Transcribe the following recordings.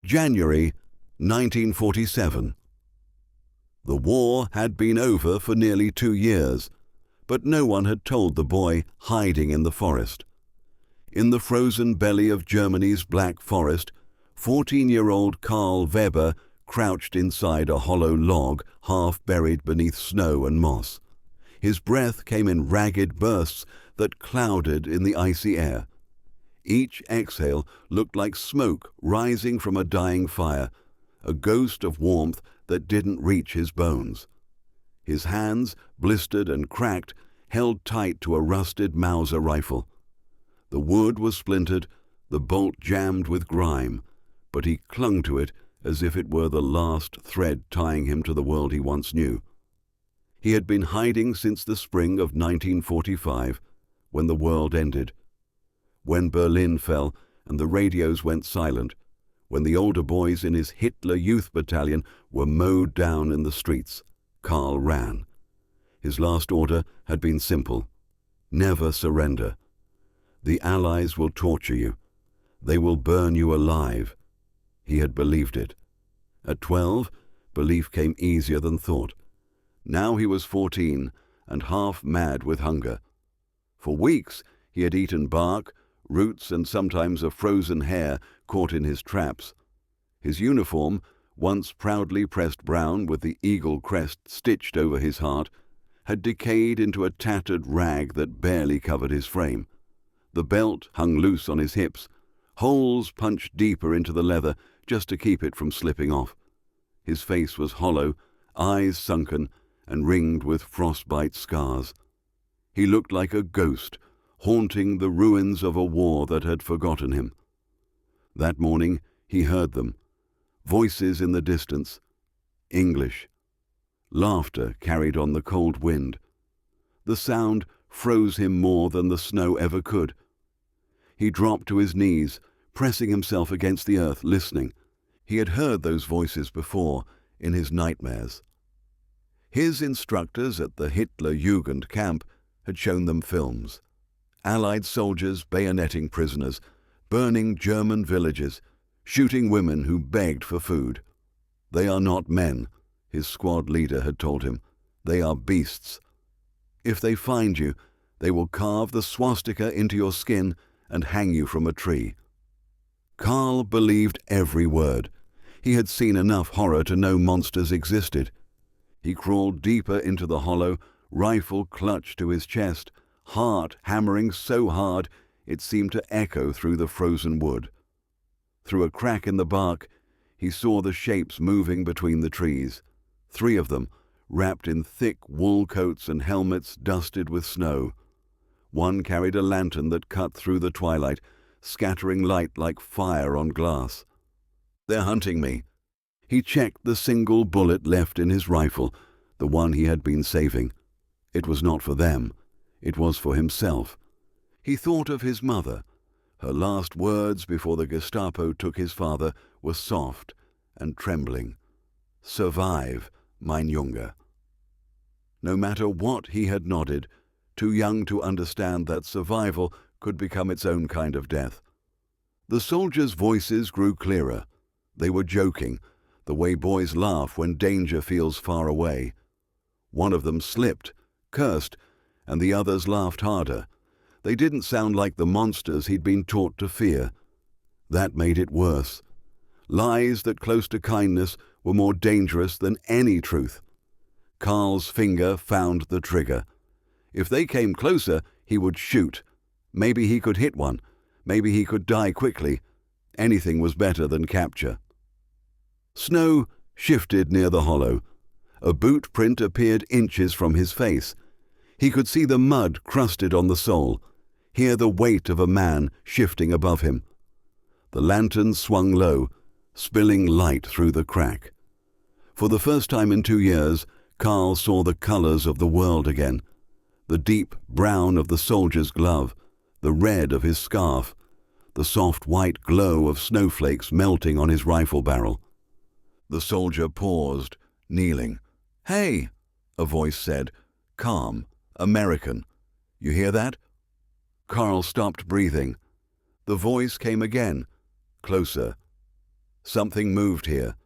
January 1947. The war had been over for nearly 2 years, but no one had told the boy hiding in the forest. In the frozen belly of Germany's Black Forest, 14-year-old Karl Weber crouched inside a hollow log half buried beneath snow and moss. His breath came in ragged bursts that clouded in the icy air. Each exhale looked like smoke rising from a dying fire, a ghost of warmth that didn't reach his bones. His hands, blistered and cracked, held tight to a rusted Mauser rifle. The wood was splintered, the bolt jammed with grime, but he clung to it as if it were the last thread tying him to the world he once knew. He had been hiding since the spring of 1945, when the world ended. When Berlin fell and the radios went silent, when the older boys in his Hitler Youth Battalion were mowed down in the streets, Karl ran. His last order had been simple: never surrender. The Allies will torture you. They will burn you alive. He had believed it. At 12, belief came easier than thought. Now he was 14 and half mad with hunger. For weeks he had eaten bark, roots, and sometimes a frozen hare caught in his traps. His uniform, once proudly pressed brown with the eagle crest stitched over his heart, had decayed into a tattered rag that barely covered his frame. The belt hung loose on his hips, holes punched deeper into the leather just to keep it from slipping off. His face was hollow, eyes sunken and ringed with frostbite scars. He looked like a ghost, haunting the ruins of a war that had forgotten him. That morning he heard them, voices in the distance, English. Laughter carried on the cold wind. The sound froze him more than the snow ever could. He dropped to his knees, pressing himself against the earth, listening. He had heard those voices before, in his nightmares. His instructors at the Hitler Jugend camp had shown them films. Allied soldiers bayoneting prisoners, burning German villages, shooting women who begged for food. They are not men, his squad leader had told him. They are beasts. If they find you, they will carve the swastika into your skin and hang you from a tree. Karl believed every word. He had seen enough horror to know monsters existed. He crawled deeper into the hollow, rifle clutched to his chest, heart hammering so hard it seemed to echo through the frozen wood. Through a crack in the bark, he saw the shapes moving between the trees. 3 of them, wrapped in thick wool coats and helmets dusted with snow. One carried a lantern that cut through the twilight, scattering light like fire on glass. "They're hunting me." He checked the single bullet left in his rifle, the one he had been saving. It was not for them. It was for himself. He thought of his mother. Her last words before the Gestapo took his father were soft and trembling. "Survive, mein Junge." No matter what he had nodded, too young to understand that survival could become its own kind of death. The soldiers' voices grew clearer. They were joking, the way boys laugh when danger feels far away. One of them slipped, cursed, and the others laughed harder. They didn't sound like the monsters he'd been taught to fear. That made it worse. Lies that close to kindness were more dangerous than any truth. Karl's finger found the trigger. If they came closer, he would shoot. Maybe he could hit one. Maybe he could die quickly. Anything was better than capture. Snow shifted near the hollow. A boot print appeared inches from his face. He could see the mud crusted on the sole, hear the weight of a man shifting above him. The lantern swung low, spilling light through the crack. For the first time in 2 years, Karl saw the colors of the world again. The deep brown of the soldier's glove, the red of his scarf, the soft white glow of snowflakes melting on his rifle barrel. The soldier paused, kneeling. "Hey," a voice said, calm, American. "You hear that?" Karl stopped breathing. The voice came again, closer. Something moved here.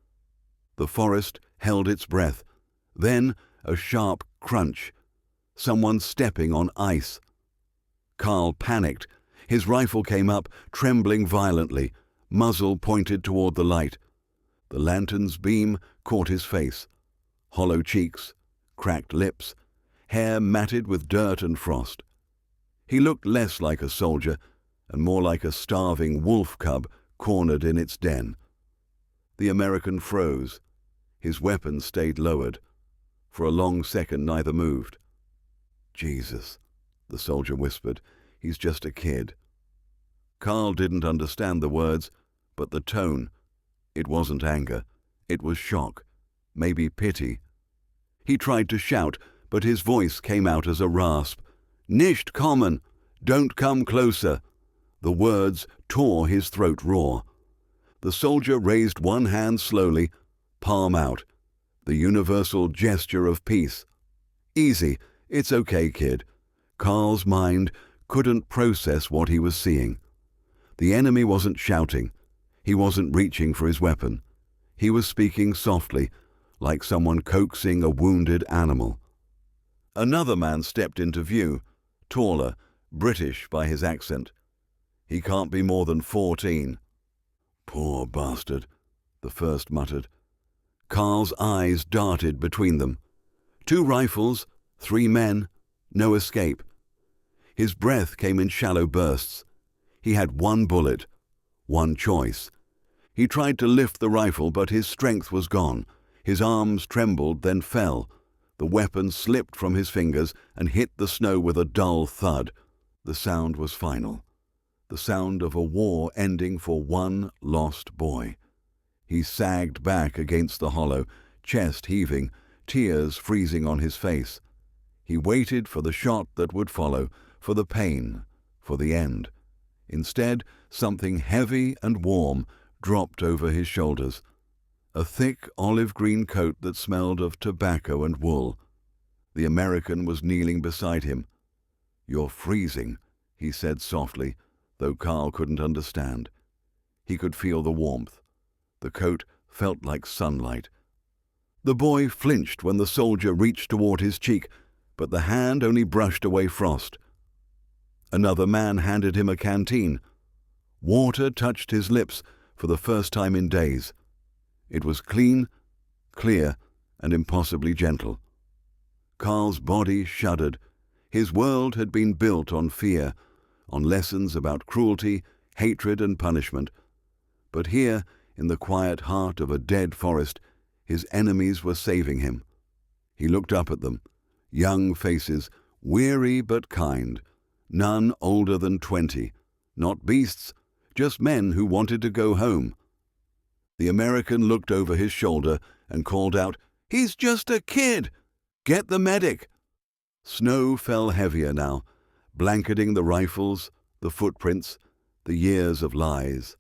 The forest held its breath. Then a sharp crunch. Someone stepping on ice. Karl panicked. His rifle came up, trembling violently, muzzle pointed toward the light. The lantern's beam caught his face. Hollow cheeks, cracked lips, hair matted with dirt and frost. He looked less like a soldier and more like a starving wolf cub cornered in its den. The American froze. His weapon stayed lowered. For a long second neither moved. "Jesus," the soldier whispered. "He's just a kid." Karl didn't understand the words, but the tone. It wasn't anger. It was shock, maybe pity. He tried to shout, but his voice came out as a rasp. "Nicht kommen! Don't come closer!" The words tore his throat raw. The soldier raised one hand slowly, palm out, the universal gesture of peace. "Easy, it's okay, kid." Karl's mind couldn't process what he was seeing. The enemy wasn't shouting. He wasn't reaching for his weapon. He was speaking softly, like someone coaxing a wounded animal. Another man stepped into view, taller, British by his accent. "He can't be more than 14. "Poor bastard," the first muttered. Karl's eyes darted between them. 2 rifles, 3 men, no escape. His breath came in shallow bursts. He had 1 bullet, 1 choice. He tried to lift the rifle, but his strength was gone. His arms trembled, then fell. The weapon slipped from his fingers and hit the snow with a dull thud. The sound was final. The sound of a war ending for one lost boy. He sagged back against the hollow, chest heaving, tears freezing on his face. He waited for the shot that would follow, for the pain, for the end. Instead, something heavy and warm dropped over his shoulders. A thick olive-green coat that smelled of tobacco and wool. The American was kneeling beside him. "You're freezing," he said softly, though Karl couldn't understand. He could feel the warmth. The coat felt like sunlight. The boy flinched when the soldier reached toward his cheek, but the hand only brushed away frost. Another man handed him a canteen. Water touched his lips for the first time in days. It was clean, clear, and impossibly gentle. Karl's body shuddered. His world had been built on fear, on lessons about cruelty, hatred, and punishment. But here, in the quiet heart of a dead forest, his enemies were saving him. He looked up at them, young faces, weary but kind, none older than 20, not beasts, just men who wanted to go home. The American looked over his shoulder and called out, "He's just a kid! Get the medic!" Snow fell heavier now, blanketing the rifles, the footprints, the years of lies.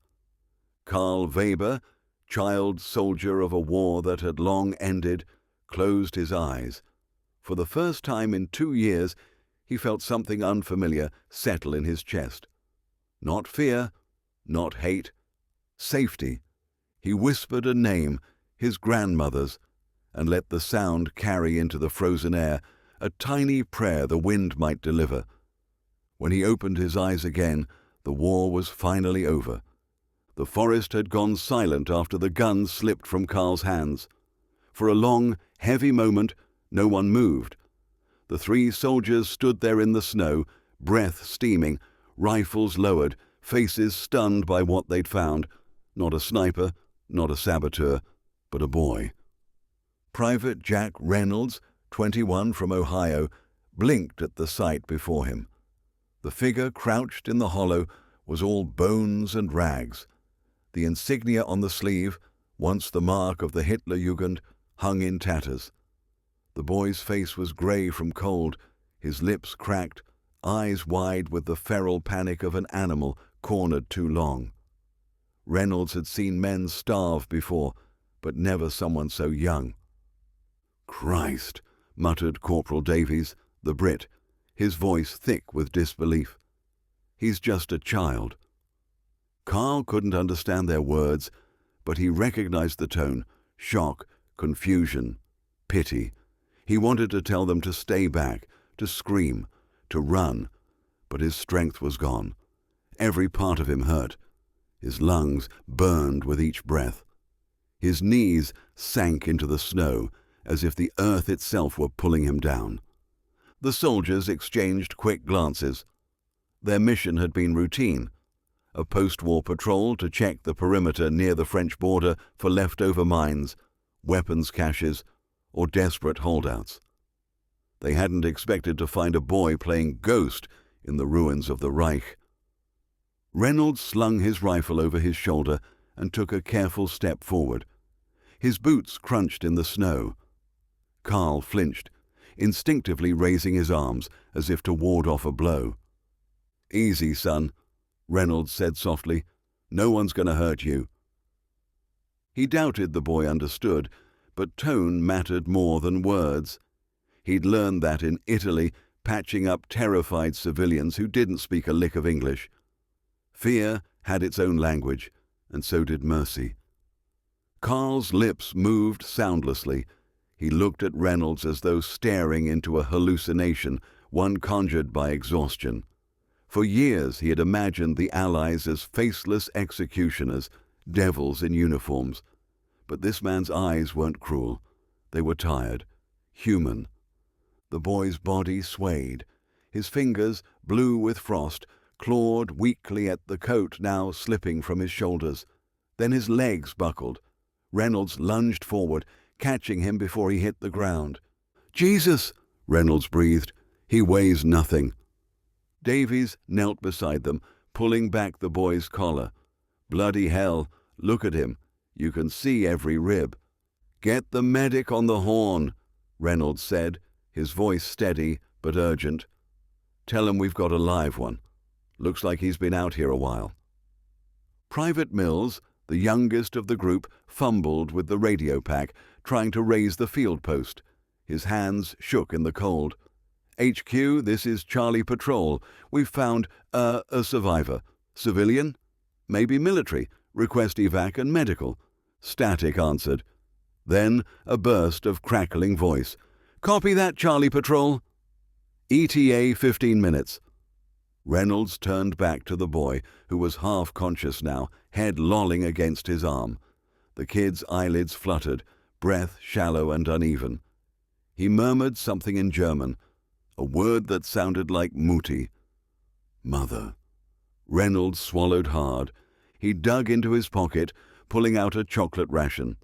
Karl Weber, child soldier of a war that had long ended, closed his eyes. For the first time in 2 years, he felt something unfamiliar settle in his chest. Not fear, not hate, safety. He whispered a name, his grandmother's, and let the sound carry into the frozen air, a tiny prayer the wind might deliver. When he opened his eyes again, the war was finally over. The forest had gone silent after the gun slipped from Karl's hands. For a long, heavy moment, no one moved. The 3 soldiers stood there in the snow, breath steaming, rifles lowered, faces stunned by what they'd found. Not a sniper, not a saboteur, but a boy. Private Jack Reynolds, 21 from Ohio, blinked at the sight before him. The figure crouched in the hollow was all bones and rags. The insignia on the sleeve, once the mark of the Hitlerjugend, hung in tatters. The boy's face was gray from cold, his lips cracked, eyes wide with the feral panic of an animal cornered too long. Reynolds had seen men starve before, but never someone so young. "Christ," muttered Corporal Davies, the Brit, his voice thick with disbelief. "He's just a child." Karl couldn't understand their words, But he recognized the tone: shock, confusion, pity. He wanted to tell them to stay back, to scream, to run, but his strength was gone. Every part of him hurt. His lungs burned with each breath. His knees sank into the snow as if the earth itself were pulling him down. The soldiers exchanged quick glances. Their mission had been routine: a post-war patrol to check the perimeter near the French border for leftover mines, weapons caches, or desperate holdouts. They hadn't expected to find a boy playing ghost in the ruins of the Reich. Reynolds slung his rifle over his shoulder and took a careful step forward. His boots crunched in the snow. Karl flinched, instinctively raising his arms as if to ward off a blow. "Easy, son," Reynolds said softly. "No one's going to hurt you." He doubted the boy understood, but tone mattered more than words. He'd learned that in Italy, patching up terrified civilians who didn't speak a lick of English. Fear had its own language, and so did mercy. Karl's lips moved soundlessly. He looked at Reynolds as though staring into a hallucination, one conjured by exhaustion. For years he had imagined the Allies as faceless executioners, devils in uniforms. But this man's eyes weren't cruel. They were tired, human. The boy's body swayed. His fingers, blue with frost, clawed weakly at the coat now slipping from his shoulders. Then his legs buckled. Reynolds lunged forward, catching him before he hit the ground. "Jesus!" Reynolds breathed. "He weighs nothing." Davies knelt beside them, pulling back the boy's collar. "Bloody hell, look at him. You can see every rib." "Get the medic on the horn," Reynolds said, his voice steady but urgent. "Tell him we've got a live one. Looks like he's been out here a while." Private Mills, the youngest of the group, fumbled with the radio pack, trying to raise the field post. His hands shook in the cold. "HQ, this is Charlie Patrol. We've found a survivor. Civilian? Maybe military. Request evac and medical." Static answered. Then a burst of crackling voice. "Copy that, Charlie Patrol." "ETA 15 minutes. Reynolds turned back to the boy, who was half conscious now, head lolling against his arm. The kid's eyelids fluttered, breath shallow and uneven. He murmured something in German, a word that sounded like Mutti. Mother. Reynolds swallowed hard. He dug into his pocket, pulling out a chocolate ration.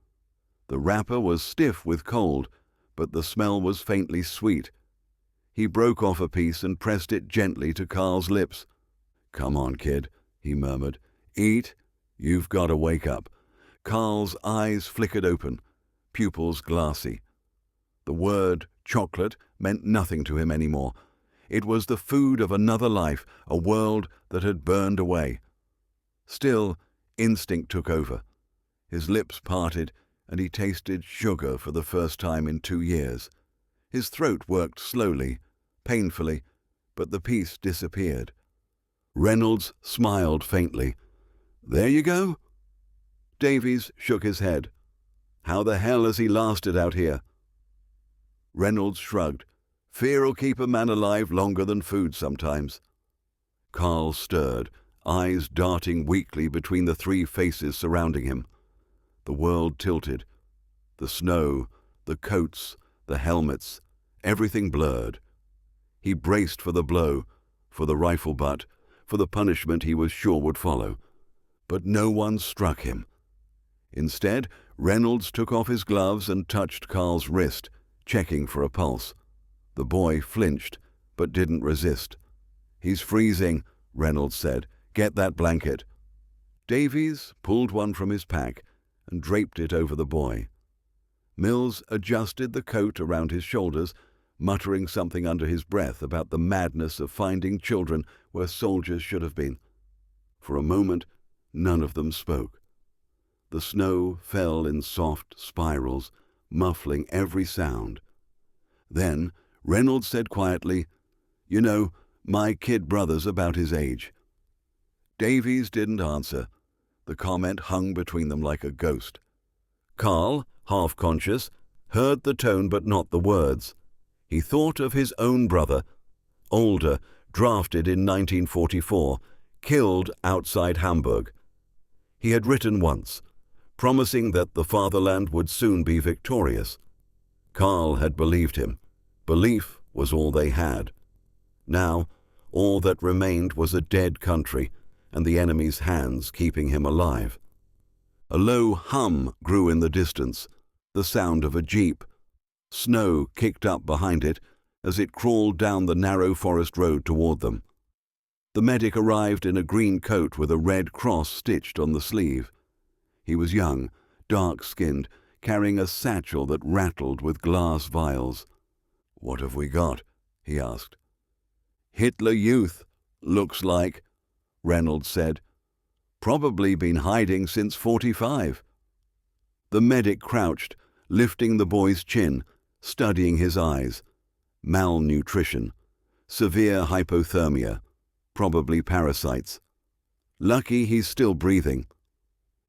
The wrapper was stiff with cold, but the smell was faintly sweet. He broke off a piece and pressed it gently to Karl's lips. "Come on, kid," he murmured. "Eat. You've got to wake up." Karl's eyes flickered open, pupils glassy. The word chocolate meant nothing to him anymore. It was the food of another life, a world that had burned away. Still, instinct took over. His lips parted, and he tasted sugar for the first time in 2 years. His throat worked slowly, painfully, but the peace disappeared. Reynolds smiled faintly. "There you go?" Davies shook his head. "How the hell has he lasted out here?" Reynolds shrugged. "Fear'll keep a man alive longer than food sometimes." Karl stirred, eyes darting weakly between the 3 faces surrounding him. The world tilted. The snow, the coats, the helmets, everything blurred. He braced for the blow, for the rifle butt, for the punishment he was sure would follow. But no one struck him. Instead, Reynolds took off his gloves and touched Karl's wrist, checking for a pulse. The boy flinched, but didn't resist. "He's freezing," Reynolds said. "Get that blanket." Davies pulled one from his pack and draped it over the boy. Mills adjusted the coat around his shoulders, muttering something under his breath about the madness of finding children where soldiers should have been. For a moment, none of them spoke. The snow fell in soft spirals, muffling every sound. Then Reynolds said quietly, "You know, my kid brother's about his age." Davies didn't answer. The comment hung between them like a ghost. Karl, half-conscious, heard the tone but not the words. He thought of his own brother, older, drafted in 1944, killed outside Hamburg. He had written once, promising that the fatherland would soon be victorious. Karl had believed him. Belief was all they had. Now, all that remained was a dead country and the enemy's hands keeping him alive. A low hum grew in the distance, the sound of a jeep. Snow kicked up behind it as it crawled down the narrow forest road toward them. The medic arrived in a green coat with a red cross stitched on the sleeve. He was young, dark-skinned, carrying a satchel that rattled with glass vials. "What have we got?" he asked. "Hitler Youth, looks like," Reynolds said. "Probably been hiding since 45. The medic crouched, lifting the boy's chin, studying his eyes. Malnutrition, severe hypothermia, probably parasites. Lucky he's still breathing.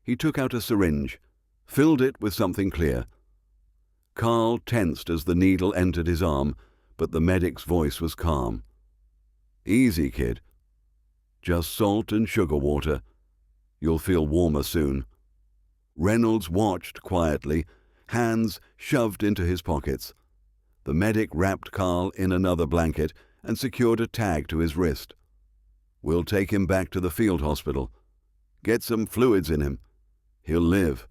He took out a syringe, filled it with something clear. Karl tensed as the needle entered his arm, but the medic's voice was calm. "Easy, kid. Just salt and sugar water. You'll feel warmer soon." Reynolds watched quietly, hands shoved into his pockets. The medic wrapped Karl in another blanket and secured a tag to his wrist. "We'll take him back to the field hospital. Get some fluids in him. He'll live."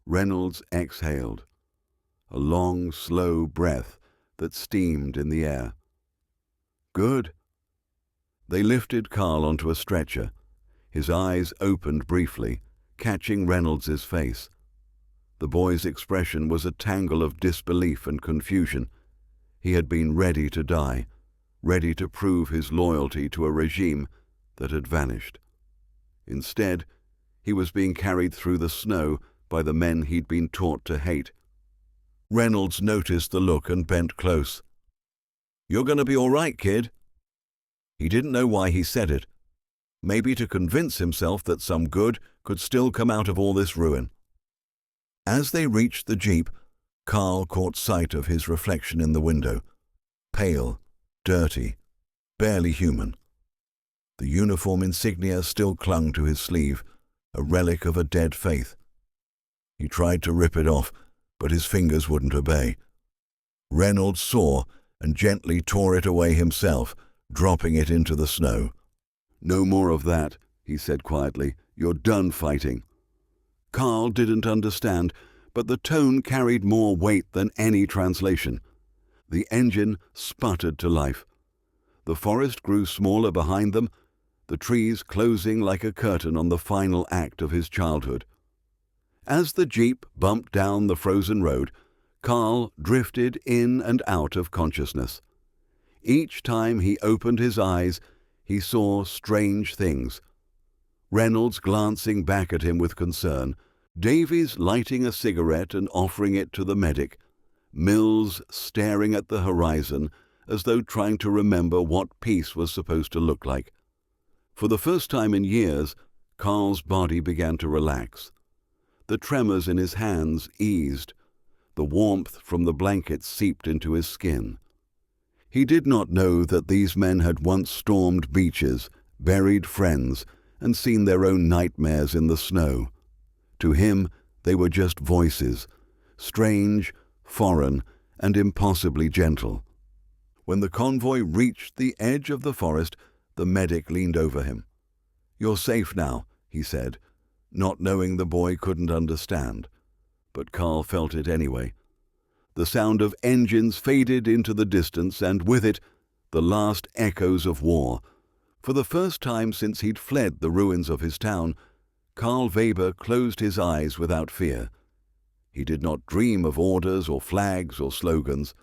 Reynolds exhaled, a long, slow breath that steamed in the air. "Good." They lifted Karl onto a stretcher. His eyes opened briefly, catching Reynolds's face. The boy's expression was a tangle of disbelief and confusion. He had been ready to die, ready to prove his loyalty to a regime that had vanished. Instead, he was being carried through the snow by the men he'd been taught to hate. Reynolds noticed the look and bent close. "You're going to be all right, kid." He didn't know why he said it. Maybe to convince himself that some good could still come out of all this ruin. As they reached the jeep, Karl caught sight of his reflection in the window. Pale, dirty, barely human. The uniform insignia still clung to his sleeve, a relic of a dead faith. He tried to rip it off, but his fingers wouldn't obey. Reynolds saw and gently tore it away himself, dropping it into the snow. "No more of that," he said quietly. "You're done fighting." Karl didn't understand, but the tone carried more weight than any translation. The engine sputtered to life. The forest grew smaller behind them, the trees closing like a curtain on the final act of his childhood. As the jeep bumped down the frozen road, Karl drifted in and out of consciousness. Each time he opened his eyes, he saw strange things. Reynolds glancing back at him with concern, Davies lighting a cigarette and offering it to the medic, Mills staring at the horizon as though trying to remember what peace was supposed to look like. For the first time in years, Karl's body began to relax. The tremors in his hands eased. The warmth from the blankets seeped into his skin. He did not know that these men had once stormed beaches, buried friends, and seen their own nightmares in the snow. To him, they were just voices, strange, foreign, and impossibly gentle. When the convoy reached the edge of the forest, the medic leaned over him. "You're safe now," he said, not knowing the boy couldn't understand. But Karl felt it anyway. The sound of engines faded into the distance, and with it, the last echoes of war. For the first time since he'd fled the ruins of his town, Karl Weber closed his eyes without fear. He did not dream of orders or flags or slogans.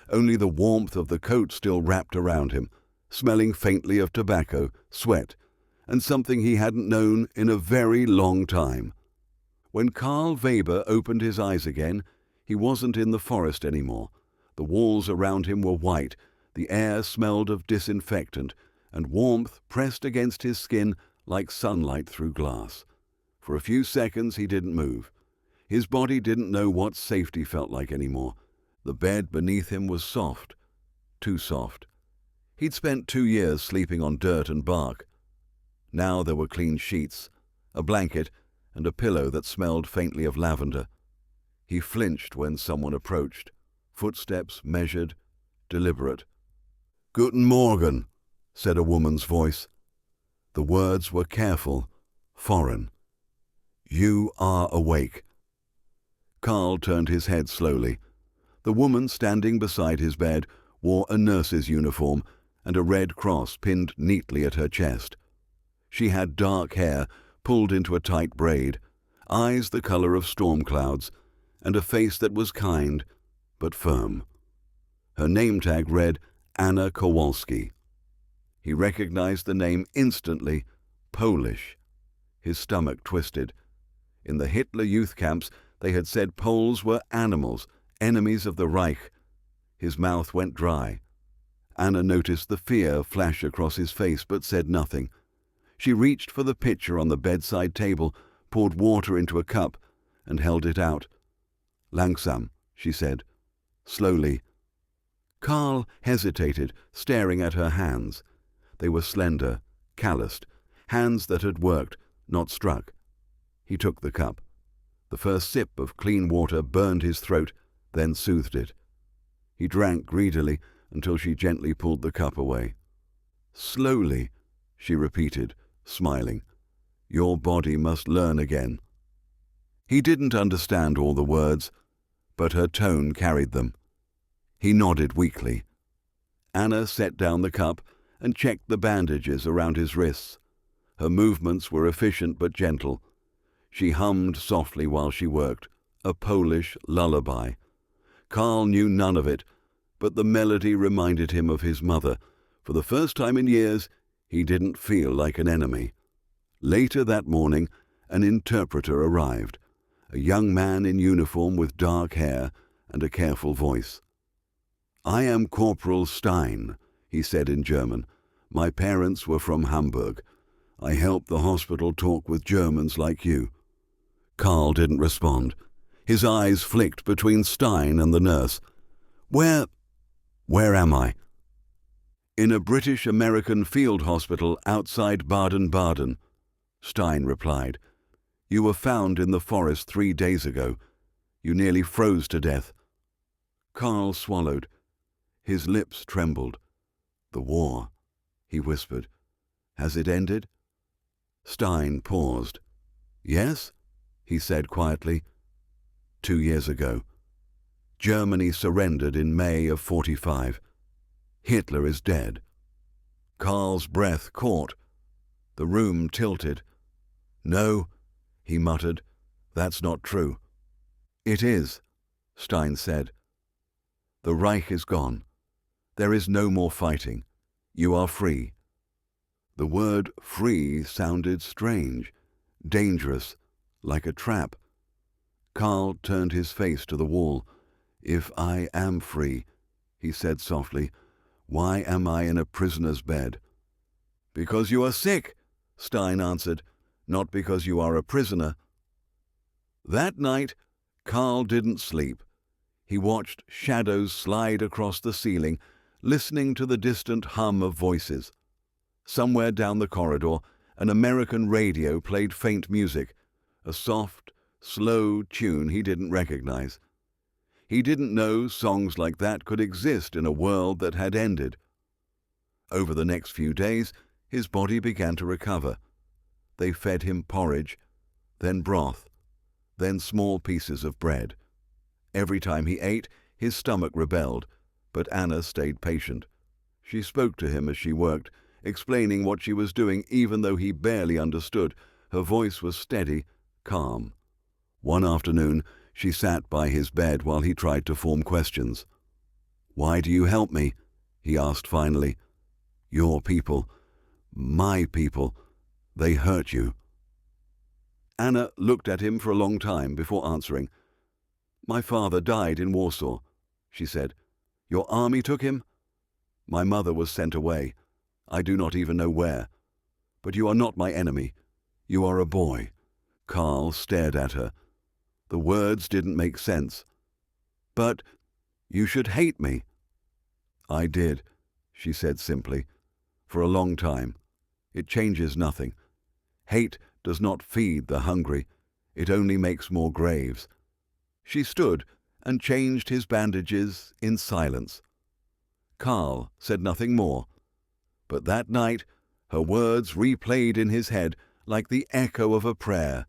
Only the warmth of the coat still wrapped around him, smelling faintly of tobacco, sweat, and something he hadn't known in a very long time. When Karl Weber opened his eyes again, he wasn't in the forest anymore. The walls around him were white, the air smelled of disinfectant, and warmth pressed against his skin like sunlight through glass. For a few seconds he didn't move. His body didn't know what safety felt like anymore. The bed beneath him was soft, too soft. He'd spent 2 years sleeping on dirt and bark. Now there were clean sheets, a blanket, and a pillow that smelled faintly of lavender. He flinched when someone approached. Footsteps measured, deliberate. "Guten Morgen," said a woman's voice. The words were careful, foreign. "You are awake." Karl turned his head slowly. The woman standing beside his bed wore a nurse's uniform and a red cross pinned neatly at her chest. She had dark hair pulled into a tight braid, eyes the color of storm clouds, and a face that was kind but firm. Her name tag read Anna Kowalski. He recognized the name instantly, Polish. His stomach twisted. In the Hitler youth camps, they had said Poles were animals, enemies of the Reich. His mouth went dry. Anna noticed the fear flash across his face but said nothing. She reached for the pitcher on the bedside table, poured water into a cup, and held it out. "Langsam," she said. "Slowly." Karl hesitated, staring at her hands. They were slender, calloused, hands that had worked, not struck. He took the cup. The first sip of clean water burned his throat, then soothed it. He drank greedily until she gently pulled the cup away. "Slowly," she repeated, smiling. "Your body must learn again." He didn't understand all the words, but her tone carried them. He nodded weakly. Anna set down the cup and checked the bandages around his wrists. Her movements were efficient but gentle. She hummed softly while she worked, a Polish lullaby. Karl knew none of it, but the melody reminded him of his mother. For the first time in years, he didn't feel like an enemy. Later that morning, an interpreter arrived, a young man in uniform with dark hair and a careful voice. "I am Corporal Stein," he said in German. "My parents were from Hamburg. I helped the hospital talk with Germans like you." Karl didn't respond. His eyes flicked between Stein and the nurse. Where am I?" "In a British-American field hospital outside Baden-Baden," Stein replied. "You were found in the forest 3 days ago. You nearly froze to death." Karl swallowed. His lips trembled. "The war," he whispered. "Has it ended?" Stein paused. "Yes?" he said quietly. 2 years ago. Germany surrendered in May of 45. Hitler is dead." Karl's breath caught. The room tilted. "No," he muttered, "that's not true." "It is," Stein said. "The Reich is gone. There is no more fighting. You are free." The word free sounded strange, dangerous, like a trap. Karl turned his face to the wall. "If I am free," he said softly, "why am I in a prisoner's bed?" "Because you are sick," Stein answered, "not because you are a prisoner." That night, Karl didn't sleep. He watched shadows slide across the ceiling, listening to the distant hum of voices. Somewhere down the corridor, an American radio played faint music, a soft, slow tune he didn't recognize. He didn't know songs like that could exist in a world that had ended. Over the next few days, his body began to recover. They fed him porridge, then broth, then small pieces of bread. Every time he ate, his stomach rebelled, but Anna stayed patient. She spoke to him as she worked, explaining what she was doing even though he barely understood. Her voice was steady, calm. One afternoon, she sat by his bed while he tried to form questions. "Why do you help me?" he asked finally. "Your people, my people, they hurt you." Anna looked at him for a long time before answering. "My father died in Warsaw," she said. "Your army took him?" "My mother was sent away. I do not even know where. But you are not my enemy. You are a boy. Karl stared at her. The words didn't make sense. "But you should hate me." "I did," she said simply, "for a long time. It changes nothing. Hate does not feed the hungry. It only makes more graves." She stood and changed his bandages in silence. Karl said nothing more, but that night her words replayed in his head like the echo of a prayer.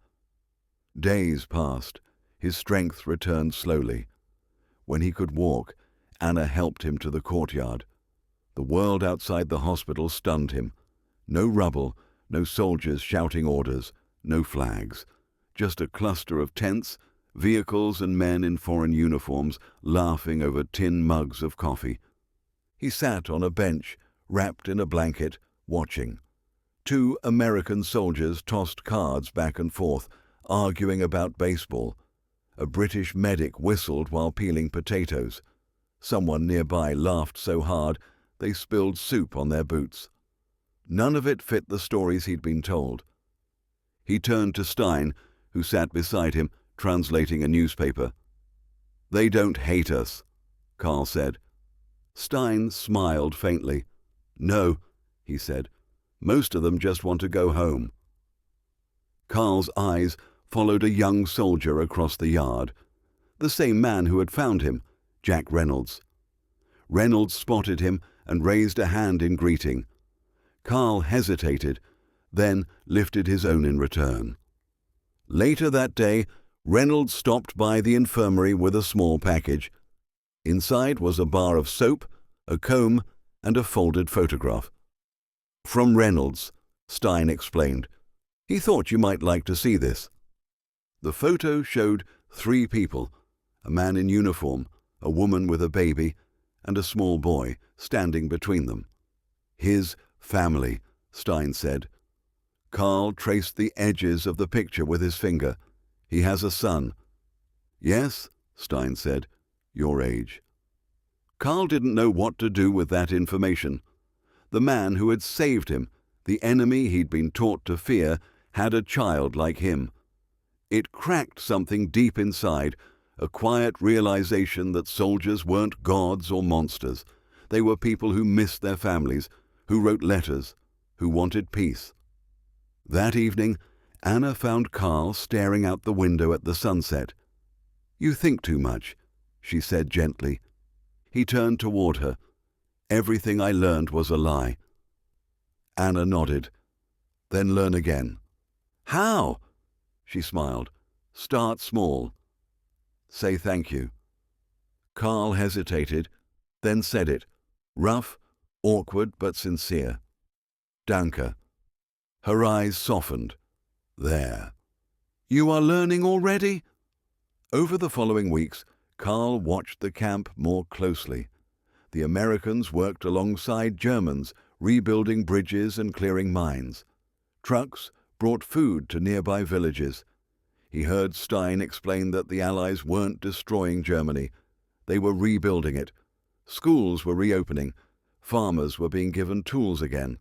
Days passed. His strength returned slowly. When he could walk, Anna helped him to the courtyard. The world outside the hospital stunned him. No rubble, no soldiers shouting orders, no flags. Just a cluster of tents, vehicles and men in foreign uniforms laughing over tin mugs of coffee. He sat on a bench, wrapped in a blanket, watching. 2 American soldiers tossed cards back and forth, arguing about baseball. A British medic whistled while peeling potatoes. Someone nearby laughed so hard they spilled soup on their boots. None of it fit the stories he'd been told. He turned to Stein, who sat beside him, translating a newspaper. "They don't hate us," Karl said. Stein smiled faintly. "No," he said. "Most of them just want to go home." Karl's eyes followed a young soldier across the yard. The same man who had found him, Jack Reynolds. Reynolds spotted him and raised a hand in greeting. Karl hesitated, then lifted his own in return. Later that day, Reynolds stopped by the infirmary with a small package. Inside was a bar of soap, a comb, and a folded photograph. "From Reynolds," Stein explained. "He thought you might like to see this." The photo showed 3 people, a man in uniform, a woman with a baby, and a small boy standing between them. "His family," Stein said. Karl traced the edges of the picture with his finger. "He has a son." "Yes," Stein said, "your age." Karl didn't know what to do with that information. The man who had saved him, the enemy he'd been taught to fear, had a child like him. It cracked something deep inside, a quiet realization that soldiers weren't gods or monsters. They were people who missed their families, who wrote letters, who wanted peace. That evening, Anna found Karl staring out the window at the sunset. "You think too much," she said gently. He turned toward her. "Everything I learned was a lie." Anna nodded. "Then learn again." "How?" She smiled. "Start small. Say thank you." Karl hesitated, then said it, rough, awkward but sincere. "Danke." Her eyes softened. "There. You are learning already?" Over the following weeks, Karl watched the camp more closely. The Americans worked alongside Germans, rebuilding bridges and clearing mines. Trucks brought food to nearby villages. He heard Stein explain that the Allies weren't destroying Germany. They were rebuilding it. Schools were reopening. Farmers were being given tools again.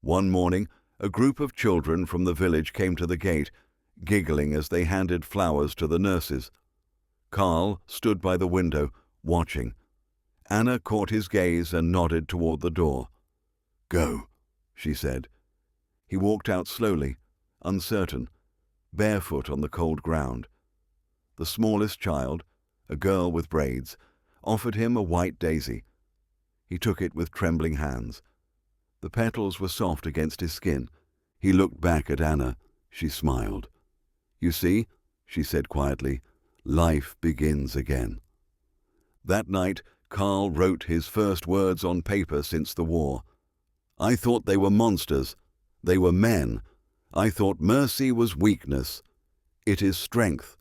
One morning, a group of children from the village came to the gate, giggling as they handed flowers to the nurses. Karl stood by the window, watching. Anna caught his gaze and nodded toward the door. "Go," she said. He walked out slowly, uncertain, barefoot on the cold ground. The smallest child, a girl with braids, offered him a white daisy. He took it with trembling hands. The petals were soft against his skin. He looked back at Anna. She smiled. "You see," she said quietly, "life begins again." That night, Karl wrote his first words on paper since the war. "I thought they were monsters. They were men. I thought mercy was weakness. It is strength."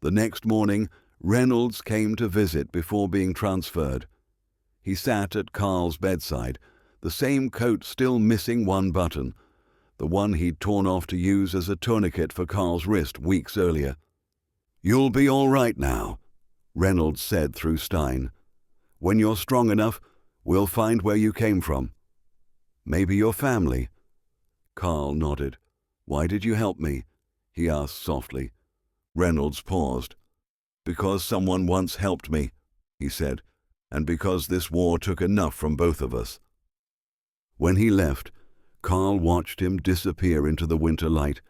The next morning, Reynolds came to visit before being transferred. He sat at Karl's bedside, the same coat still missing one button, the one he'd torn off to use as a tourniquet for Karl's wrist weeks earlier. "You'll be all right now," Reynolds said through Stein. "When you're strong enough, we'll find where you came from. Maybe your family." Karl nodded. "Why did you help me?" he asked softly. Reynolds paused. "Because someone once helped me," he said, "and because this war took enough from both of us." When he left, Karl watched him disappear into the winter light.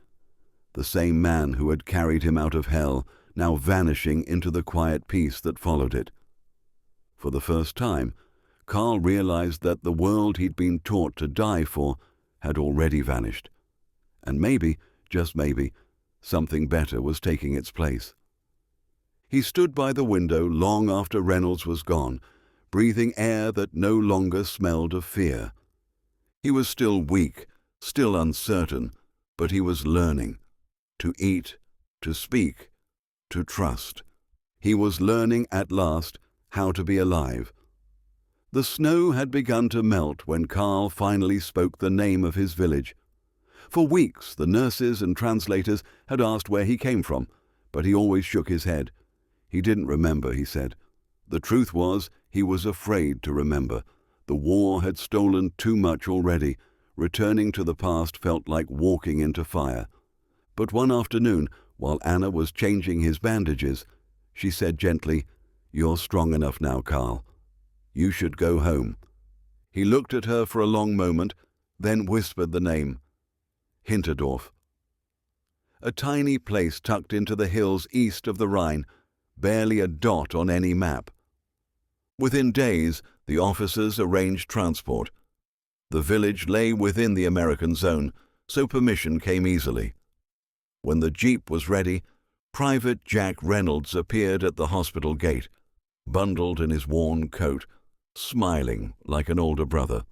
The same man who had carried him out of hell, now vanishing into the quiet peace that followed it. For the first time, Karl realized that the world he'd been taught to die for had already vanished. And maybe, just maybe, something better was taking its place. He stood by the window long after Reynolds was gone, breathing air that no longer smelled of fear. He was still weak, still uncertain, but he was learning. To eat, to speak, to trust. He was learning at last how to be alive. The snow had begun to melt when Karl finally spoke the name of his village. For weeks the nurses and translators had asked where he came from, but he always shook his head. He didn't remember, he said. The truth was, he was afraid to remember. The war had stolen too much already. Returning to the past felt like walking into fire. But one afternoon, while Anna was changing his bandages, she said gently, "You're strong enough now, Karl. You should go home." He looked at her for a long moment, then whispered the name. Hinterdorf. A tiny place tucked into the hills east of the Rhine, barely a dot on any map. Within days, the officers arranged transport. The village lay within the American zone, so permission came easily. When the jeep was ready, Private Jack Reynolds appeared at the hospital gate, bundled in his worn coat, smiling like an older brother.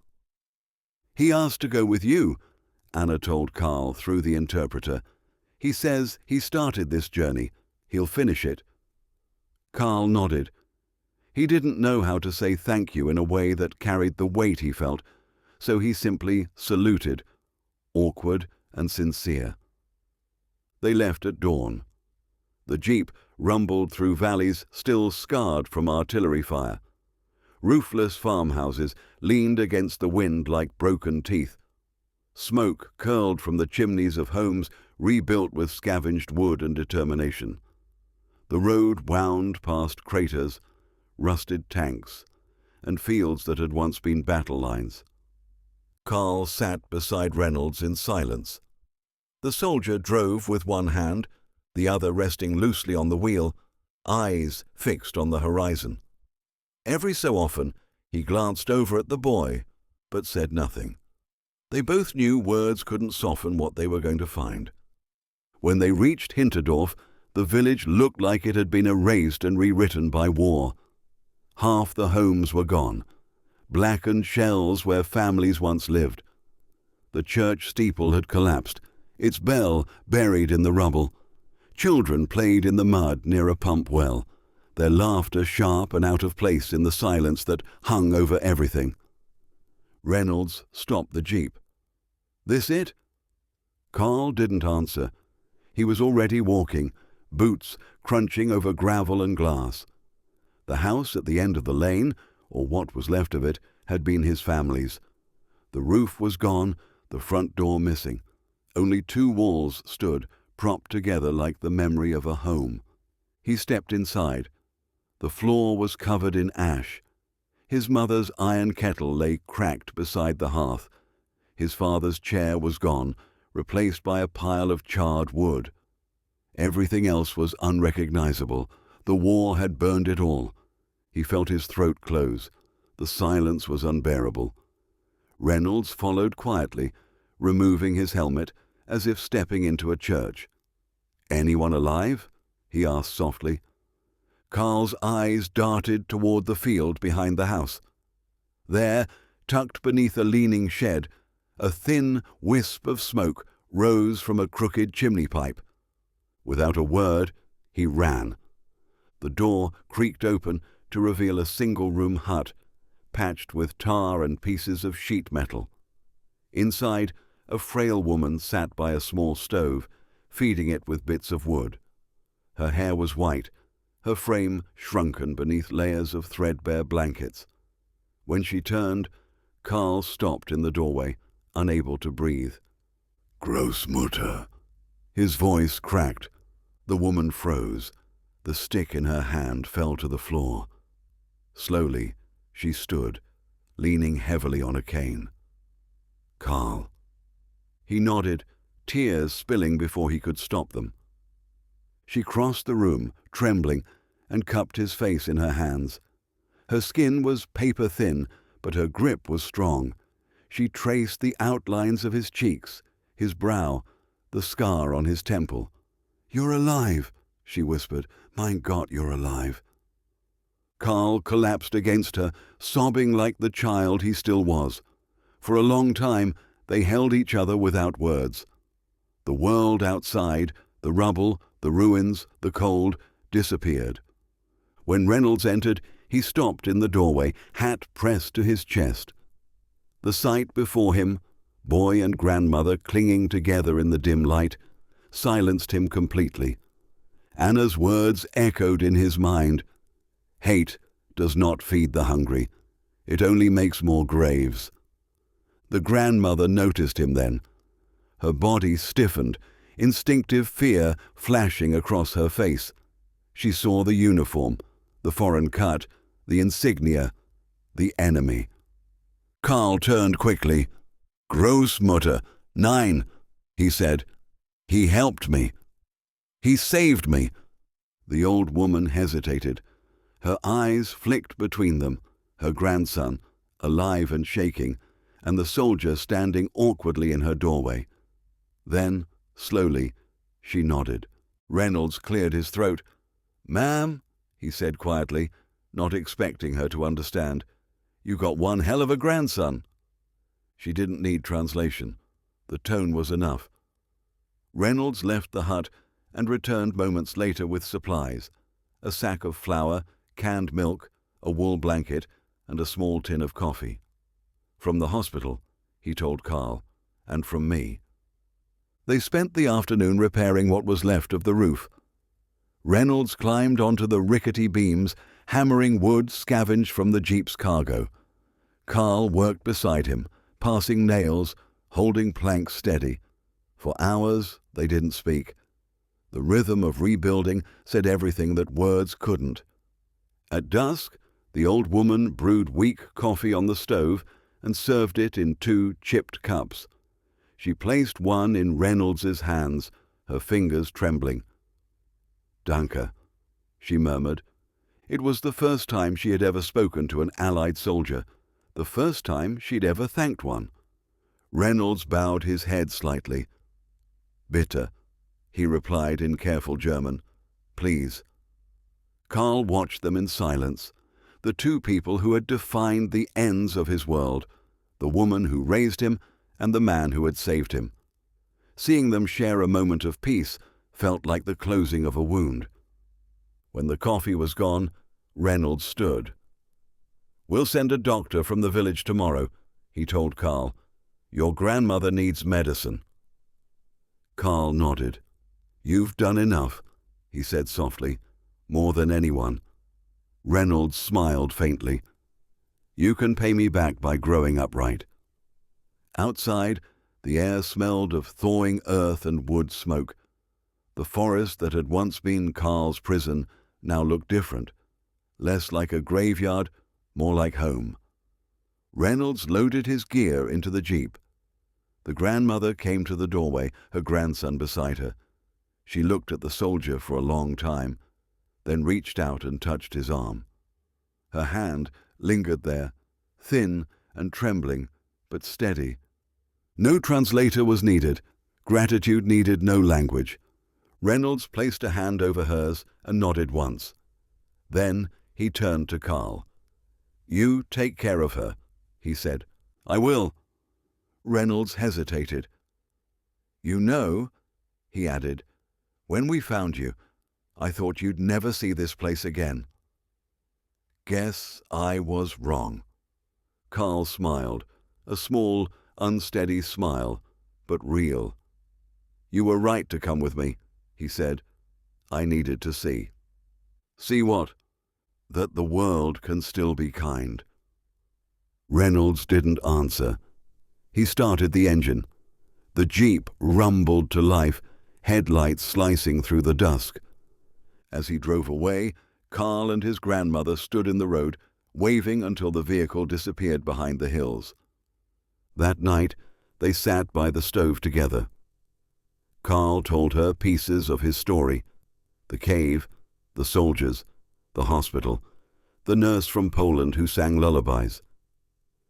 "He asked to go with you," Anna told Karl through the interpreter. "He says he started this journey. He'll finish it." Karl nodded. He didn't know how to say thank you in a way that carried the weight he felt, so he simply saluted, awkward and sincere. They left at dawn. The jeep rumbled through valleys still scarred from artillery fire. Roofless farmhouses leaned against the wind like broken teeth. Smoke curled from the chimneys of homes rebuilt with scavenged wood and determination. The road wound past craters, rusted tanks, and fields that had once been battle lines. Karl sat beside Reynolds in silence. The soldier drove with one hand, the other resting loosely on the wheel, eyes fixed on the horizon. Every so often he glanced over at the boy, but said nothing. They both knew words couldn't soften what they were going to find. When they reached Hinterdorf, the village looked like it had been erased and rewritten by war. Half the homes were gone, blackened shells where families once lived. The church steeple had collapsed, its bell buried in the rubble. Children played in the mud near a pump well, their laughter sharp and out of place in the silence that hung over everything. Reynolds stopped the jeep. "This it?" Karl didn't answer. He was already walking, boots crunching over gravel and glass. The house at the end of the lane, or what was left of it, had been his family's. The roof was gone, the front door missing. Only two walls stood, propped together like the memory of a home. He stepped inside. The floor was covered in ash. His mother's iron kettle lay cracked beside the hearth. His father's chair was gone, replaced by a pile of charred wood. Everything else was unrecognizable. The war had burned it all. He felt his throat close. The silence was unbearable. Reynolds followed quietly, removing his helmet, as if stepping into a church. "Anyone alive?" he asked softly. Karl's eyes darted toward the field behind the house. There, tucked beneath a leaning shed, a thin wisp of smoke rose from a crooked chimney pipe. Without a word, he ran. The door creaked open to reveal a single-room hut, patched with tar and pieces of sheet metal. Inside, a frail woman sat by a small stove, feeding it with bits of wood. Her hair was white, her frame shrunken beneath layers of threadbare blankets. When she turned, Karl stopped in the doorway, unable to breathe. "Großmutter," His voice cracked. The woman froze. The stick in her hand fell to the floor. Slowly, she stood, leaning heavily on a cane. "Karl." He nodded, tears spilling before he could stop them. She crossed the room, trembling, and cupped his face in her hands. Her skin was paper-thin, but her grip was strong. She traced the outlines of his cheeks, his brow, the scar on his temple. "You're alive," she whispered. "My God, you're alive." Karl collapsed against her, sobbing like the child he still was. For a long time, they held each other without words. The world outside, the rubble, the ruins, the cold, disappeared. When Reynolds entered, he stopped in the doorway, hat pressed to his chest. The sight before him, boy and grandmother clinging together in the dim light, silenced him completely. Anna's words echoed in his mind. Hate does not feed the hungry. It only makes more graves. The grandmother noticed him then. Her body stiffened, instinctive fear flashing across her face. She saw the uniform, the foreign cut, the insignia, the enemy. Karl turned quickly. "Großmutter, nein," he said. "He helped me. He saved me." The old woman hesitated. Her eyes flicked between them, her grandson, alive and shaking, and the soldier standing awkwardly in her doorway. Then, slowly, she nodded. Reynolds cleared his throat. "Ma'am," he said quietly, not expecting her to understand, "you got one hell of a grandson." She didn't need translation. The tone was enough. Reynolds left the hut and returned moments later with supplies: a sack of flour, canned milk, a wool blanket, and a small tin of coffee. "From the hospital," he told Karl, "and from me." They spent the afternoon repairing what was left of the roof. Reynolds climbed onto the rickety beams, hammering wood scavenged from the jeep's cargo. Karl worked beside him, passing nails, holding planks steady. For hours they didn't speak. The rhythm of rebuilding said everything that words couldn't. At dusk, the old woman brewed weak coffee on the stove and served it in 2 chipped cups. She placed one in Reynolds's hands, her fingers trembling. "Danke," she murmured. It was the first time she had ever spoken to an Allied soldier, the first time she'd ever thanked one. Reynolds bowed his head slightly. "Bitte," he replied in careful German. "Please." Karl watched them in silence, the two people who had defined the ends of his world, the woman who raised him and the man who had saved him. Seeing them share a moment of peace felt like the closing of a wound. When the coffee was gone, Reynolds stood. "We'll send a doctor from the village tomorrow," he told Karl. "Your grandmother needs medicine." Karl nodded. "You've done enough," he said softly, "more than anyone." Reynolds smiled faintly. "You can pay me back by growing upright." Outside, the air smelled of thawing earth and wood smoke. The forest that had once been Karl's prison now looked different, less like a graveyard, more like home. Reynolds loaded his gear into the jeep. The grandmother came to the doorway, her grandson beside her. She looked at the soldier for a long time, then reached out and touched his arm. Her hand lingered there, thin and trembling, but steady. No translator was needed. Gratitude needed no language. Reynolds placed a hand over hers and nodded once. Then he turned to Karl. "You take care of her," he said. "I will." Reynolds hesitated. "You know," he added, "when we found you, I thought you'd never see this place again." "Guess I was wrong." Karl smiled, a small, unsteady smile, but real. "You were right to come with me," he said. "I needed to see." "See what?" "That the world can still be kind." Reynolds didn't answer. He started the engine. The jeep rumbled to life, headlights slicing through the dusk. As he drove away, Karl and his grandmother stood in the road, waving until the vehicle disappeared behind the hills. That night, they sat by the stove together. Karl told her pieces of his story: the cave, the soldiers, the hospital, the nurse from Poland who sang lullabies.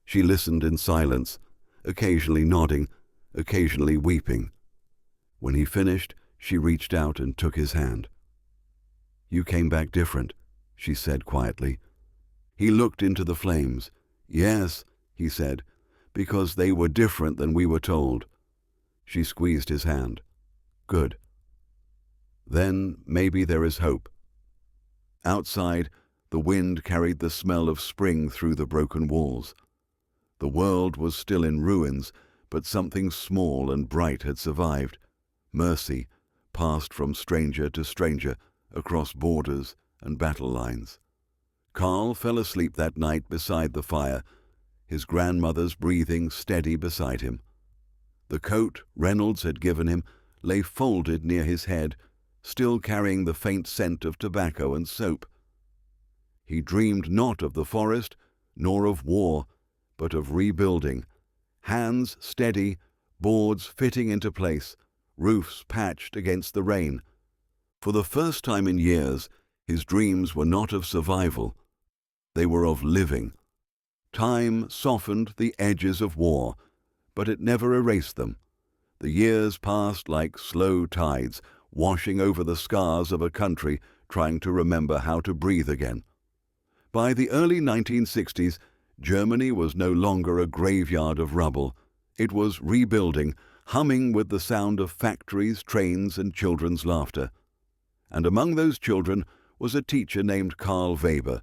She listened in silence, occasionally nodding, occasionally weeping. When he finished, she reached out and took his hand. "You came back different," she said quietly. He looked into the flames. "Yes," he said, "because they were different than we were told." She squeezed his hand. "Good. Then maybe there is hope." Outside, the wind carried the smell of spring through the broken walls. The world was still in ruins, but something small and bright had survived. Mercy, passed from stranger to stranger, across borders and battle lines. Karl fell asleep that night beside the fire, his grandmother's breathing steady beside him. The coat Reynolds had given him lay folded near his head, still carrying the faint scent of tobacco and soap. He dreamed not of the forest, nor of war, but of rebuilding. Hands steady, boards fitting into place, roofs patched against the rain. For the first time in years, his dreams were not of survival. They were of living. Time softened the edges of war, but it never erased them. The years passed like slow tides, washing over the scars of a country trying to remember how to breathe again. By the early 1960s, Germany was no longer a graveyard of rubble. It was rebuilding, humming with the sound of factories, trains, and children's laughter. And among those children was a teacher named Karl Weber,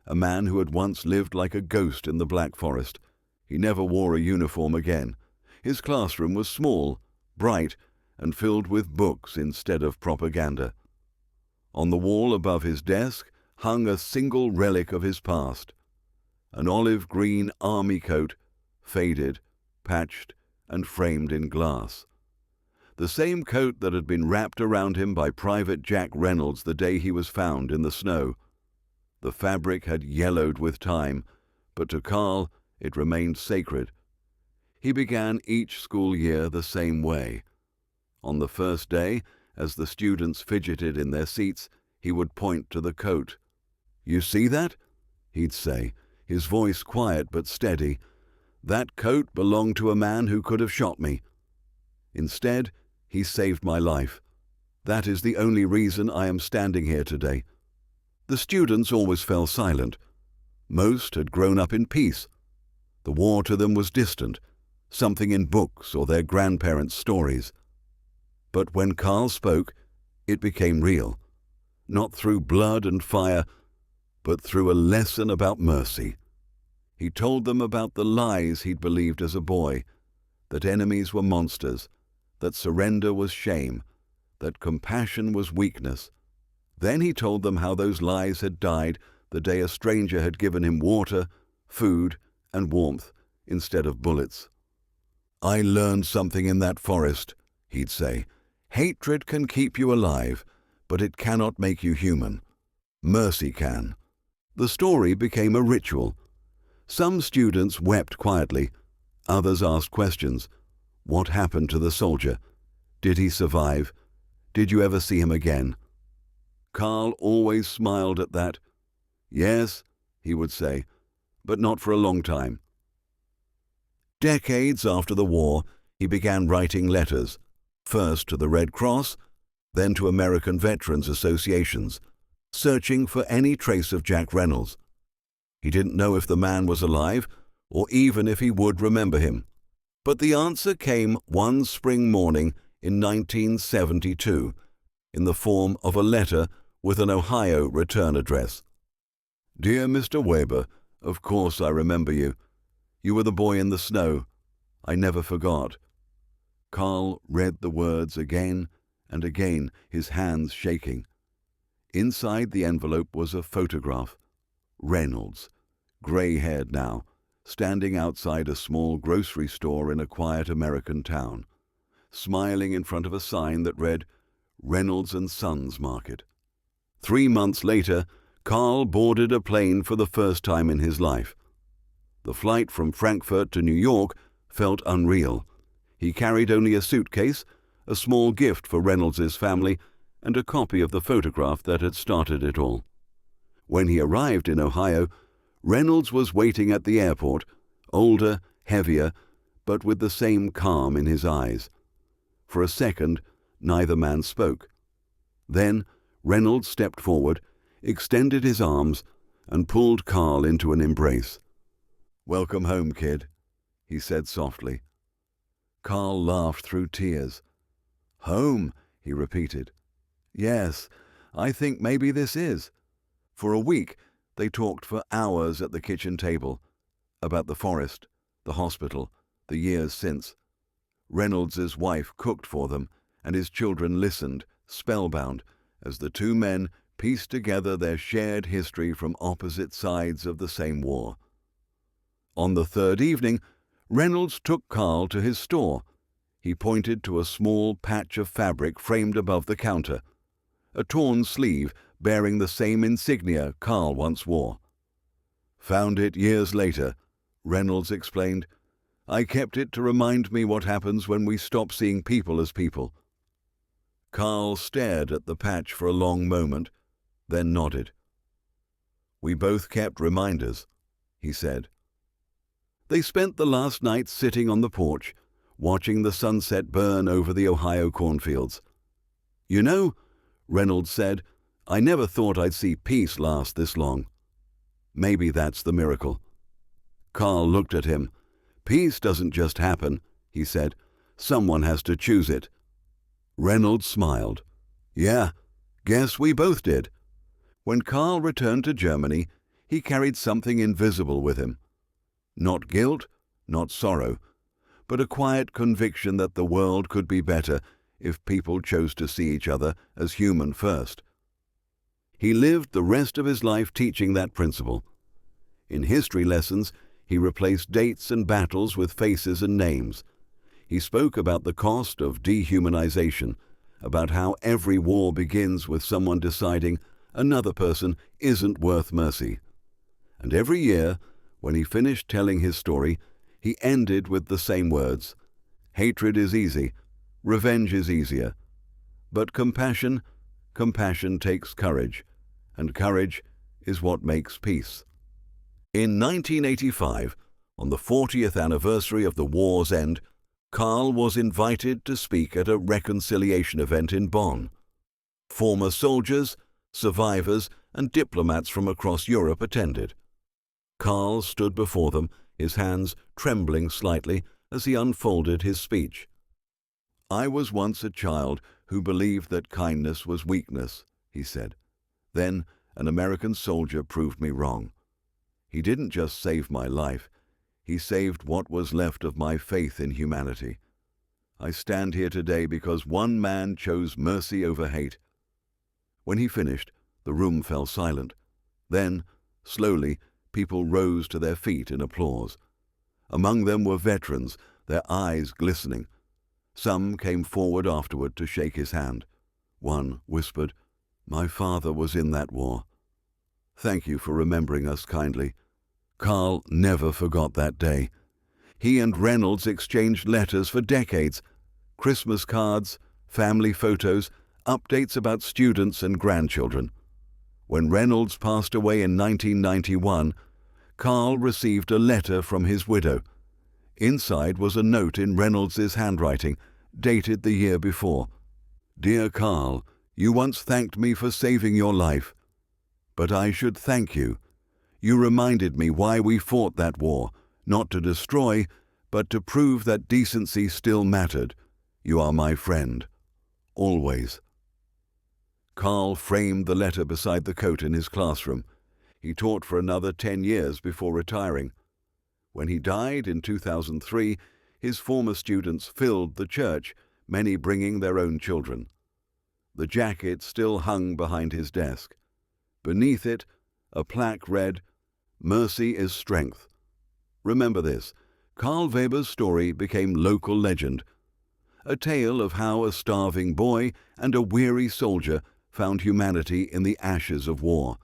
a man who had once lived like a ghost in the Black Forest. He never wore a uniform again. His classroom was small, bright, and filled with books instead of propaganda. On the wall above his desk hung a single relic of his past: an olive-green army coat, faded, patched, and framed in glass. The same coat that had been wrapped around him by Private Jack Reynolds the day he was found in the snow. The fabric had yellowed with time, but to Karl it remained sacred. He began each school year the same way. On the first day, as the students fidgeted in their seats, he would point to the coat. "You see that?" he'd say, his voice quiet but steady. "That coat belonged to a man who could have shot me. Instead, he saved my life. That is the only reason I am standing here today." The students always fell silent. Most had grown up in peace. The war to them was distant, something in books or their grandparents' stories. But when Karl spoke, it became real, not through blood and fire, but through a lesson about mercy. He told them about the lies he'd believed as a boy, that enemies were monsters, that surrender was shame, that compassion was weakness. Then he told them how those lies had died the day a stranger had given him water, food, and warmth instead of bullets. "I learned something in that forest," he'd say. "Hatred can keep you alive, but it cannot make you human. Mercy can." The story became a ritual. Some students wept quietly. Others asked questions. What happened to the soldier? Did he survive? Did you ever see him again? Karl always smiled at that. "Yes," he would say, "but not for a long time." Decades after the war, he began writing letters, first to the Red Cross, then to American Veterans Associations, searching for any trace of Jack Reynolds. He didn't know if the man was alive, or even if he would remember him. But the answer came one spring morning in 1972, in the form of a letter with an Ohio return address. "Dear Mr. Weber, of course I remember you. You were the boy in the snow. I never forgot." Karl read the words again and again, his hands shaking. Inside the envelope was a photograph. Reynolds, gray-haired now, standing outside a small grocery store in a quiet American town. smiling in front of a sign that read, Reynolds and Sons Market. 3 months later, Karl boarded a plane for the first time in his life. The flight from Frankfurt to New York felt unreal. He carried only a suitcase, a small gift for Reynolds's family, and a copy of the photograph that had started it all. When he arrived in Ohio, Reynolds was waiting at the airport, older, heavier, but with the same calm in his eyes. For a second, neither man spoke. Then Reynolds stepped forward, extended his arms, and pulled Karl into an embrace. "Welcome home, kid," he said softly. Karl laughed through tears. "Home," he repeated. "Yes, I think maybe this is." For a week, they talked for hours at the kitchen table, about the forest, the hospital, the years since. Reynolds's wife cooked for them, and his children listened, spellbound, as the two men pieced together their shared history from opposite sides of the same war. On the third evening, Reynolds took Karl to his store. He pointed to a small patch of fabric framed above the counter, a torn sleeve bearing the same insignia Karl once wore. "Found it years later," Reynolds explained. "I kept it to remind me what happens when we stop seeing people as people." Karl stared at the patch for a long moment, then nodded. "We both kept reminders," he said. They spent the last night sitting on the porch, watching the sunset burn over the Ohio cornfields. "You know," Reynolds said, "I never thought I'd see peace last this long." "Maybe that's the miracle." Karl looked at him. "Peace doesn't just happen," he said. "Someone has to choose it." Reynolds smiled. "Yeah, guess we both did." When Karl returned to Germany, he carried something invisible with him. Not guilt, not sorrow, but a quiet conviction that the world could be better if people chose to see each other as human first. He lived the rest of his life teaching that principle. In history lessons, he replaced dates and battles with faces and names. He spoke about the cost of dehumanization, about how every war begins with someone deciding another person isn't worth mercy. And every year, when he finished telling his story, he ended with the same words: "Hatred is easy, revenge is easier. But compassion takes courage, and courage is what makes peace." In 1985, on the 40th anniversary of the war's end, Karl was invited to speak at a reconciliation event in Bonn. Former soldiers, survivors, and diplomats from across Europe attended. Karl stood before them, his hands trembling slightly as he unfolded his speech. "I was once a child who believed that kindness was weakness," he said. "Then an American soldier proved me wrong. He didn't just save my life, he saved what was left of my faith in humanity. I stand here today because one man chose mercy over hate." When he finished, the room fell silent. Then, slowly, people rose to their feet in applause. Among them were veterans, their eyes glistening. Some came forward afterward to shake his hand. One whispered, "My father was in that war. Thank you for remembering us kindly." Karl never forgot that day. He and Reynolds exchanged letters for decades, Christmas cards, family photos, updates about students and grandchildren. When Reynolds passed away in 1991, Karl received a letter from his widow. Inside was a note in Reynolds's handwriting, dated the year before. "Dear Karl, you once thanked me for saving your life. But I should thank you. You reminded me why we fought that war, not to destroy, but to prove that decency still mattered. You are my friend. Always." Karl framed the letter beside the coat in his classroom. He taught for another 10 years before retiring. When he died in 2003, his former students filled the church, many bringing their own children. The jacket still hung behind his desk. Beneath it, a plaque read, "Mercy is strength." Remember this, Karl Weber's story became local legend. a tale of how a starving boy and a weary soldier found humanity in the ashes of war.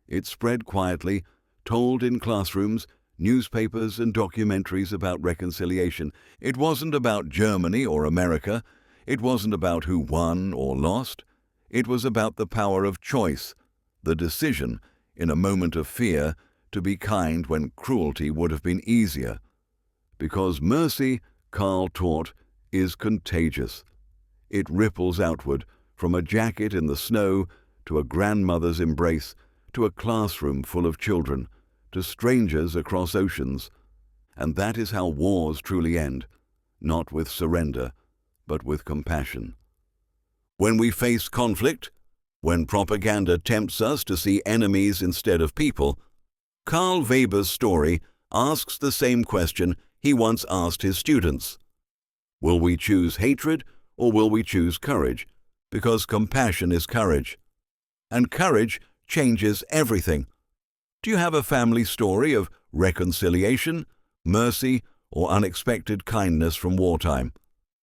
It spread quietly, told in classrooms, newspapers and documentaries about reconciliation. It wasn't about Germany or America. It wasn't about who won or lost. It was about the power of choice, the decision, in a moment of fear, to be kind when cruelty would have been easier. Because mercy, Karl taught, is contagious. It ripples outward, from a jacket in the snow, to a grandmother's embrace, to a classroom full of children, to strangers across oceans. And that is how wars truly end, not with surrender, but with compassion. When we face conflict, when propaganda tempts us to see enemies instead of people, Karl Weber's story asks the same question he once asked his students. Will we choose hatred or will we choose courage? Because compassion is courage. And courage changes everything. Do you have a family story of reconciliation, mercy, or unexpected kindness from wartime?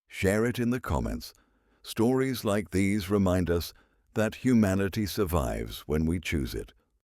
Share it in the comments. Stories like these remind us that humanity survives when we choose it.